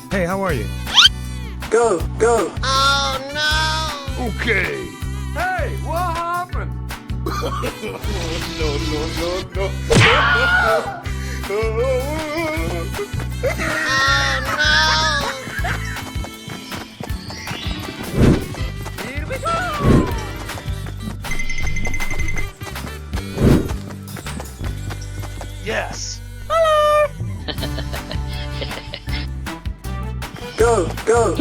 Hey, how are you? Go, go. Oh no! Okay. Hey, what happened? Here we go! Yes. Go, go.